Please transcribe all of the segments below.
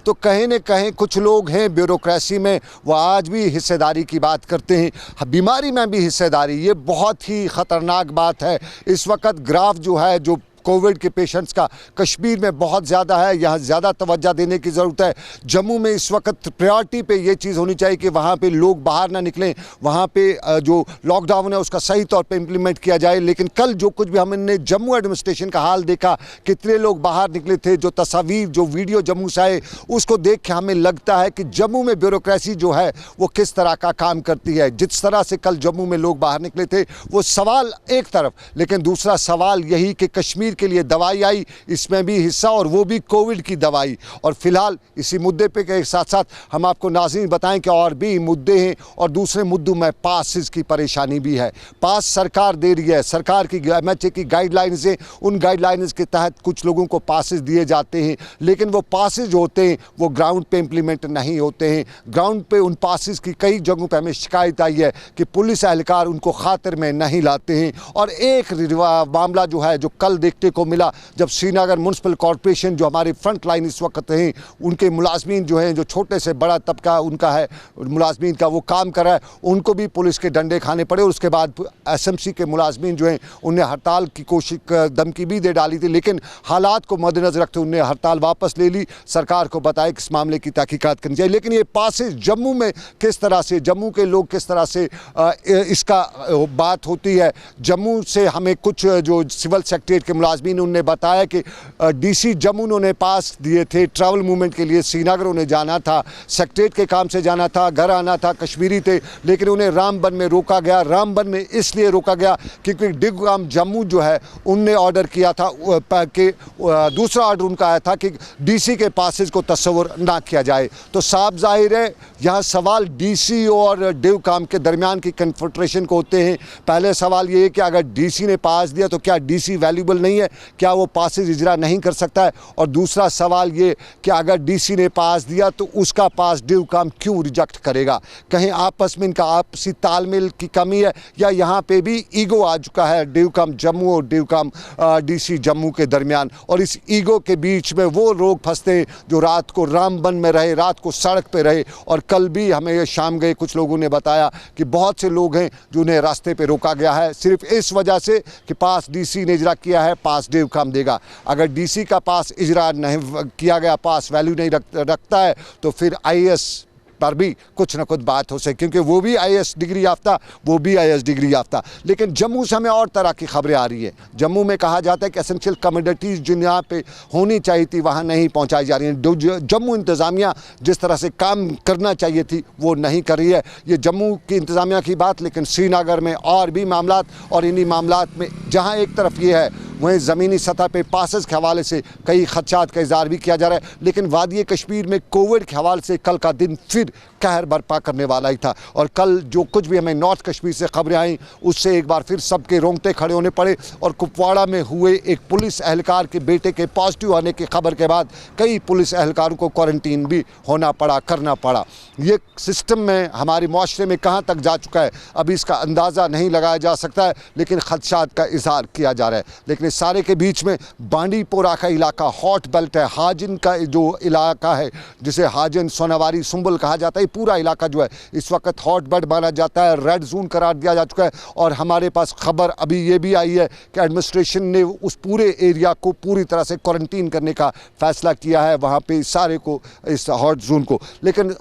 तो कहीं न कहीं कुछ लोग हैं ब्यूरोक्रेसी में, वो आज भी हिस्सेदारी की बात करते हैं। बीमारी में भी हिस्सेदारी, ये बहुत ही ख़तरनाक बात है। इस वक्त ग्राफ जो है, जो कोविड के पेशेंट्स का कश्मीर में बहुत ज़्यादा है, यहाँ ज़्यादा तवज्जो देने की ज़रूरत है। जम्मू में इस वक्त प्रायोरिटी पे ये चीज़ होनी चाहिए कि वहाँ पे लोग बाहर ना निकलें, वहाँ पे जो लॉकडाउन है उसका सही तौर पे इम्प्लीमेंट किया जाए। लेकिन कल जो कुछ भी हमने जम्मू एडमिनिस्ट्रेशन का हाल देखा, कितने लोग बाहर निकले थे, जो तस्वीर जो वीडियो जम्मू से आए, उसको देख के हमें लगता है कि जम्मू में ब्यूरोक्रेसी जो है वो किस तरह का काम करती है। जिस तरह से कल जम्मू में लोग बाहर निकले थे, वो सवाल एक तरफ, लेकिन दूसरा सवाल यही कि कश्मीर के लिए दवाई आई, इसमें भी हिस्सा, और वो भी कोविड की दवाई। और फिलहाल इसी मुद्दे पे के साथ साथ हम आपको नाज़रीन बताएं कि और भी मुद्दे हैं, और दूसरे मुद्दों में पासेस की परेशानी भी है। पास सरकार दे रही है, सरकार की MHA की गाइडलाइंस है, उन गाइडलाइंस के तहत कुछ लोगों को पासेस दिए जाते हैं, लेकिन वो पासेस जो होते हैं वो ग्राउंड पे इम्प्लीमेंट नहीं होते हैं। ग्राउंड पे उन पासेस की कई जगहों पे हमें शिकायत आई है कि पुलिस एहलकार उनको खातिर में नहीं लाते हैं। और एक मामला जो है, जो कल देखते को मिला, जब श्रीनगर म्युनिसिपल कॉरपोरेशन जो हमारे फ्रंट लाइन इस वक्त हैं, उनके मुलाजमीन जो हैं, जो छोटे से बड़ा तबका उनका है मुलाजमीन का, वो काम कर रहा है, उनको भी पुलिस के डंडे खाने पड़े। और उसके बाद SMC के मुलाजमीन जो हैं, उन्हें हड़ताल की कोशिश धमकी भी दे डाली थी, लेकिन हालात को मद्देनजर रखते उन्हें हड़ताल वापस ले ली। सरकार को बताया कि इस मामले की तहकीकात करनी चाहिए। लेकिन ये पासेस जम्मू में किस तरह से, जम्मू के लोग किस तरह से इसका बात होती है। जम्मू से हमें कुछ जो सिविल सेक्रेटरीट के मुलाजमीन उन्होंने बताया कि DC जम्मू उन्होंने पास दिए थे ट्रैवल मूवमेंट के लिए, श्रीनगर उन्हें जाना था, सेक्रेटरीट के काम से जाना था, घर आना था, कश्मीरी थे, लेकिन उन्हें रामबन में रोका गया। रामबन में इसलिए रोका गया क्योंकि डिगगाम जम्मू जो है, उनने ऑर्डर किया था कि दूसरा ऑर्डर उनका आया था कि DC के पासेस को तस्वुर ना किया जाए। तो साफ जाहिर है यहाँ सवाल DC और डिगगाम के दरमियान की कन्फेडरेशन को होते हैं। पहले सवाल ये है कि अगर DC ने पास दिया तो क्या DC वैल्यूबल नहीं है, क्या वो पासेस इजरा नहीं कर सकता है? और दूसरा सवाल ये कि अगर DC ने पास दिया तो उसका पास डिगगाम क्यों रिजेक्ट करेगा? कहीं आपस में इनका आपसी तालमेल की कमी है, या यहाँ पे भी ईगो आ चुका है डिगगाम जम्मू और डिगगाम DC जम्मू के दरमियान? और इस ईगो के बीच में वो लोग फंसते हैं जो रात को रामबन में रहे, रात को सड़क पे रहे। और कल भी हमें शाम गए कुछ लोगों ने बताया कि बहुत से लोग हैं जो उन्हें रास्ते पे रोका गया है, सिर्फ इस वजह से कि पास DC ने इजरा किया है, पास डिगगाम देगा। अगर DC का पास इजरा नहीं किया गया, पास वैल्यू नहीं रखता है, तो फिर IAS पर भी कुछ ना कुछ बात हो सके, क्योंकि वो भी IAS डिग्री याफ्ता, वो भी IAS डिग्री याफ्ता। लेकिन जम्मू से हमें और तरह की खबरें आ रही है। जम्मू में कहा जाता है कि एसेंशियल कमोडिटीज़ जो यहाँ पे होनी चाहिए थी वहाँ नहीं पहुँचाई जा रही हैं। जम्मू इंतज़ामिया जिस तरह से काम करना चाहिए थी वो नहीं कर रही है। ये जम्मू की इंतज़ामिया की बात, लेकिन श्रीनगर में और भी मामलात, और इन्हीं मामलात में जहाँ एक तरफ ये है, वहीं ज़मीनी सतह पे पासेस के हवाले से कई खदशात का इज़हार भी किया जा रहा है। लेकिन वादी कश्मीर में कोविड के हवाले से कल का दिन फिर कहर बर्पा करने वाला ही था। और कल जो कुछ भी हमें नॉर्थ कश्मीर से खबरें आई, उससे एक बार फिर सबके रोंगटे खड़े होने पड़े। और कुपवाड़ा में हुए एक पुलिस एहलकार के बेटे के पॉजिटिव आने की खबर के बाद कई पुलिस एहलकारों को क्वारंटीन भी करना पड़ा। ये सिस्टम में हमारे माशरे में कहाँ तक जा चुका है अभी इसका अंदाज़ा नहीं लगाया जा सकता है, लेकिन खदशात का इज़हार किया जा रहा है। लेकिन इस सारे के बीच में बांडीपोरा का इलाका हॉट बेल्ट है। हाजिन का जो इलाका है, जिसे हाजिन, सोनावारी, सुंबल कहा जाता है, पूरा इलाका जो है इस वक्त हॉट बेल्ट माना जाता है, रेड जोन करार दिया जा चुका है। और हमारे पास खबर अभी ये भी आई है कि एडमिनिस्ट्रेशन ने उस पूरे एरिया को पूरी तरह से क्वारंटीन करने का फैसला किया है, वहाँ पे सारे को, इस हॉट जोन को। लेकिन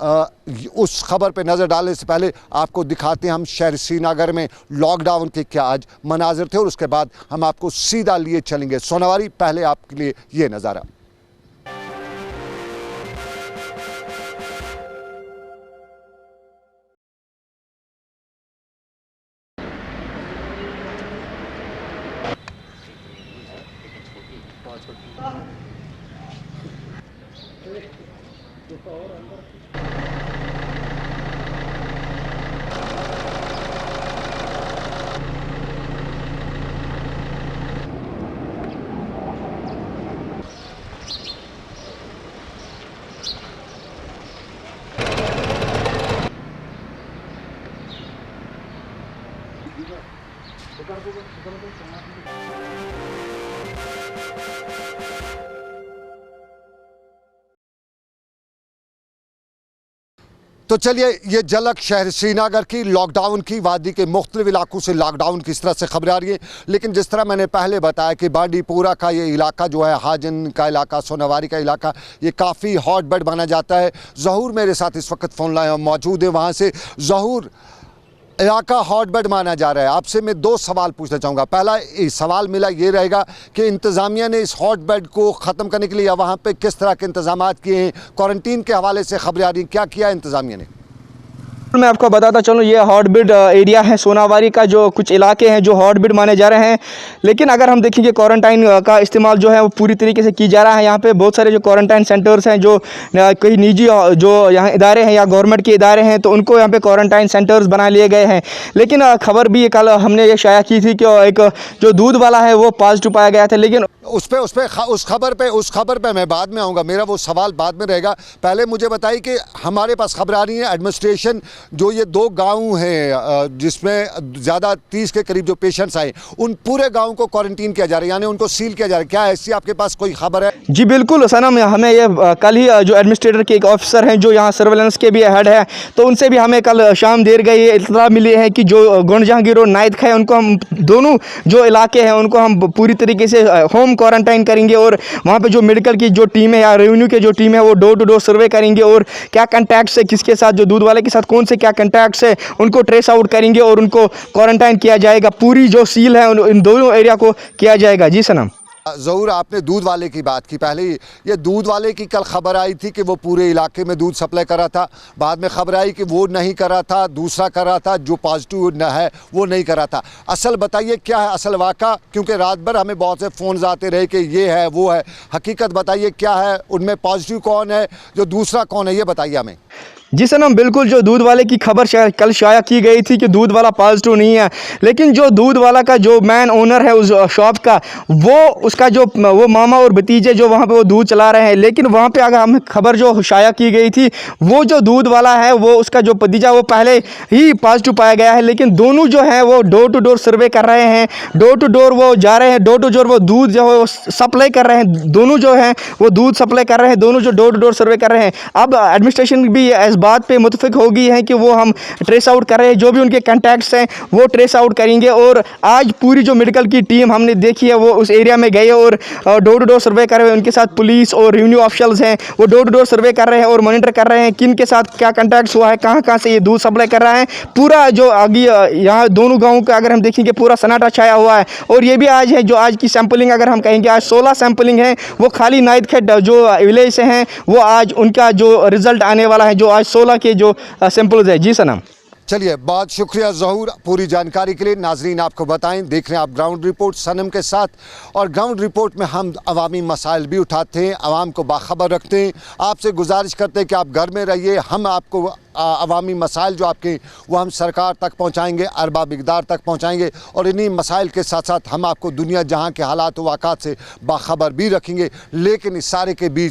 उस खबर पे नज़र डालने से पहले आपको दिखाते हैं हम शहर श्रीनगर में लॉकडाउन के क्या आज मनाजिर थे, और उसके बाद हम आपको सीधा लिए चलेंगे सोनावारी। पहले आपके लिए ये नज़ारा। तो चलिए ये झलक शहर श्रीनगर की लॉकडाउन की वादी के मुख्तलिफ इलाकों से लॉकडाउन किस तरह से खबर आ रही है। लेकिन जिस तरह मैंने पहले बताया कि बांडीपुरा का ये इलाका जो है, हाजन का इलाका, सोनावारी का इलाका, ये काफ़ी हॉट बेड माना जाता है। ज़हूर मेरे साथ इस वक्त फ़ोन लाइन मौजूद है वहाँ से। ज़हूर, इलाका हॉट बेड माना जा रहा है, आपसे मैं दो सवाल पूछना चाहूँगा। पहला सवाल मिला ये रहेगा कि इंतज़ामिया ने इस हॉट बेड को ख़त्म करने के लिए या वहाँ पे किस तरह के इंतज़ामात किए हैं? क्वारंटीन के हवाले से खबरें आ रही हैं, क्या किया है इंतज़ामिया ने? मैं आपको बताता चलूँ, ये हॉटबिड एरिया है सोनावारी का, जो कुछ इलाके हैं जो हॉटबिड माने जा रहे हैं। लेकिन अगर हम देखेंगे क्वारंटाइन का इस्तेमाल जो है वो पूरी तरीके से की जा रहा है। यहाँ पे बहुत सारे जो क्वारंटाइन सेंटर्स हैं, जो कई निजी जो यहाँ इदारे हैं या गवर्नमेंट के इदारे हैं, तो उनको यहाँ पे क्वारंटाइन सेंटर्स बना लिए गए हैं। लेकिन खबर भी कल हमने ये शाया की थी कि एक जो दूध वाला है वो पॉजिटिव पाया गया था। लेकिन उस खबर पे मैं बाद में आऊँगा, मेरा वो सवाल बाद में रहेगा। पहले मुझे बताइए कि हमारे पास खबर आ रही है एडमिनिस्ट्रेशन जो ये दो गांव हैं जिसमें ज़्यादा 30 के करीब जो पेशेंट्स आए, उन पूरे गांव को क्वारंटीन किया जा रहा है, यानी उनको सील किया जा रहा है। क्या ऐसी आपके पास कोई खबर है? जी बिल्कुल सनम, हमें ये कल ही जो एडमिनिस्ट्रेटर के एक ऑफिसर हैं जो यहाँ सर्वेलेंस के भी हेड है, तो उनसे भी हमें कल शाम देर गई इत्तला मिली है कि जो गुंड जहांगीर और नायद खा है, उनको हम दोनों जो इलाके हैं उनको हम पूरी तरीके से होम क्वारंटाइन करेंगे। और वहाँ पे जो मेडिकल की जो टीम है या रेवेन्यू के जो टीम है वो डोर टू डोर सर्वे करेंगे और क्या कॉन्टैक्ट्स है, किसके साथ, जो दूध वाले के साथ कौन से क्या कॉन्टैक्ट्स है, उनको ट्रेस आउट करेंगे और उनको क्वारंटाइन किया जाएगा। पूरी जो सील है इन दोनों एरिया को किया जाएगा। जी सनम। ज़रूर, आपने दूध वाले की बात की। पहले ये दूध वाले की कल खबर आई थी कि वो पूरे इलाके में दूध सप्लाई कर रहा था, बाद में खबर आई कि वो नहीं कर रहा था, दूसरा कर रहा था, जो पॉजिटिव न है वो नहीं कर रहा था। असल बताइए क्या है असल वाक़ा, क्योंकि रात भर हमें बहुत से फ़ोन आते रहे कि ये है वो है। हकीकत बताइए क्या है, उनमें पॉजिटिव कौन है, जो दूसरा कौन है, ये बताइए हमें। जी सनम, बिल्कुल जो दूध वाले की खबर कल शाया की गई थी कि दूध वाला पॉजिटिव नहीं है, लेकिन जो दूध वाला का जो मैन ओनर है उस शॉप का, वो उसका जो वो मामा और भतीजे जो वहाँ पे वो दूध चला रहे हैं। लेकिन वहाँ पे अगर हमें खबर जो शाया की गई थी, वो जो दूध वाला है वो उसका जो भतीजा वो पहले ही पॉजिटिव पाया गया है। लेकिन दोनों जो है वो डोर टू डोर सर्वे कर रहे हैं, डोर टू डोर वो जा रहे हैं, डोर टू डोर वो दूध जो है वो सप्लाई कर रहे हैं। दोनों जो है वो दूध सप्लाई कर रहे हैं, दोनों जो डोर टू डोर सर्वे कर रहे हैं। अब एडमिनिस्ट्रेशन भी इस बात पे मुतफिक हो गई है कि वो हम ट्रेस आउट कर रहे हैं, जो भी उनके कॉन्टैक्ट्स हैं वो ट्रेस आउट करेंगे। और आज पूरी जो मेडिकल की टीम हमने देखी है वो उस एरिया में गए और डोर टू डोर सर्वे कर रहे हैं। उनके साथ पुलिस और रेवेन्यू ऑफिशियल्स हैं, वो डोर टू डोर सर्वे कर रहे हैं और मॉनिटर कर रहे हैं किन के साथ क्या कॉन्टैक्ट्स हुआ है, कहाँ कहाँ से ये दूध सप्लाई कर रहा है। पूरा जो आगे यहाँ दोनों गाँव का अगर हम देखेंगे पूरा सन्नाटा छाया हुआ है। और ये भी आज है जो आज की सैंपलिंग अगर हम कहेंगे, आज 16 सैंपलिंग है, वो खाली नायद खेड जो विलेज से हैं वो आज उनका जो रिजल्ट आने वाला है, जो आज 16 के जो सैंपल्स है। जी सनम। चलिए, बहुत शुक्रिया ज़हूर पूरी जानकारी के लिए। नाजरीन आपको बताएं, देख रहे हैं आप ग्राउंड रिपोर्ट सनम के साथ, और ग्राउंड रिपोर्ट में हम अवामी मसाइल भी उठाते हैं, आवाम को बाखबर रखते हैं। आपसे गुजारिश करते हैं कि आप घर में रहिए, हम आपको अवामी मसाइल जो आपके वो हम सरकार तक पहुँचाएँगे, अरबा मिकदार तक पहुँचाएँगे। और इन्हीं मसाइल के साथ साथ हम आपको दुनिया जहाँ के हालात वाक़ात से बाखबर भी रखेंगे। लेकिन इस सारे के बीच